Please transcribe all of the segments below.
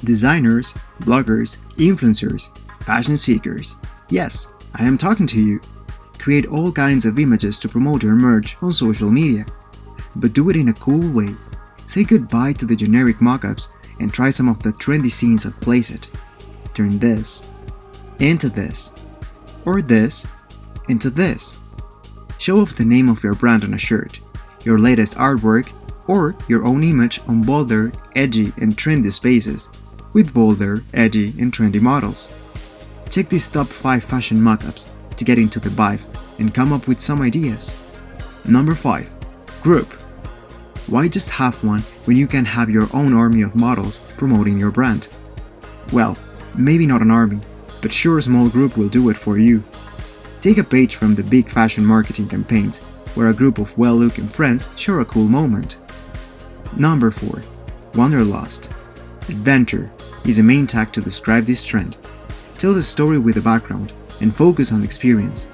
Designers, bloggers, influencers, fashion seekers. Yes, I am talking to you. Create all kinds of images to promote your merch on social media. But do it in a cool way. Say goodbye to the generic mockups and try some of the trendy scenes of Placeit. Turn this into this, or this into this. Show off the name of your brand on a shirt, your latest artwork, or your own image on bolder, edgy, and trendy spaces, with bolder, edgy, and trendy models. Check these top 5 fashion mockups to get into the vibe and come up with some ideas. Number 5. Group. Why just have one when you can have your own army of models promoting your brand? Well, maybe not an army, but sure a small group will do it for you. Take a page from the big fashion marketing campaigns where a group of well-looking friends share a cool moment. Number 4. Wanderlust. Adventure is the main tag to describe this trend. Tell the story with a background and focus on the experience.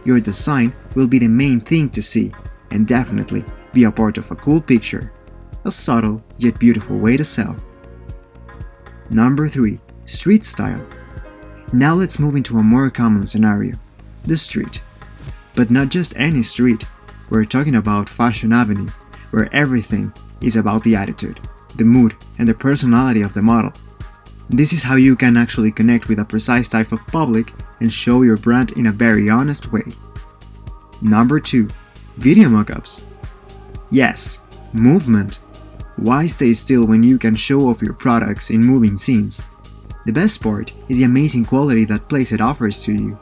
Your design will be the main thing to see and definitely be a part of a cool picture. A subtle yet beautiful way to sell. Number 3. Street style. Now let's move into a more common scenario, the street. But not just any street, we're talking about Fashion Avenue, where everything is about the attitude, the mood, and the personality of the model. This is how you can actually connect with a precise type of public and show your brand in a very honest way. Number 2. Video mockups. Yes, movement. Why stay still when you can show off your products in moving scenes? The best part is the amazing quality that Placeit offers to you.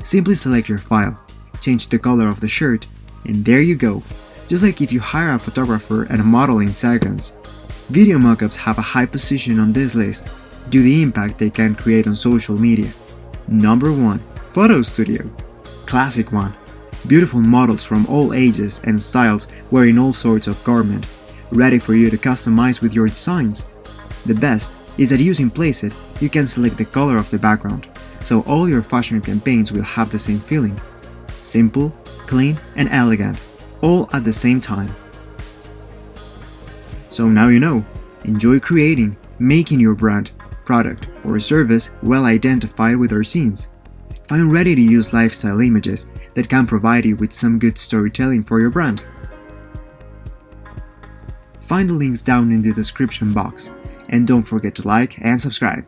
Simply select your file, change the color of the shirt, and there you go. Just like if you hire a photographer and a model in seconds. Video mockups have a high position on this list due to the impact they can create on social media. Number 1. Photo studio. Classic one. Beautiful models from all ages and styles wearing all sorts of garment, ready for you to customize with your designs. The best is that using Placeit, you can select the color of the background, so all your fashion campaigns will have the same feeling. Simple, clean, and elegant, all at the same time. So now you know. Enjoy creating, making your brand, product, or service well identified with our scenes. Find ready-to-use lifestyle images that can provide you with some good storytelling for your brand. Find the links down in the description box, and don't forget to like and subscribe.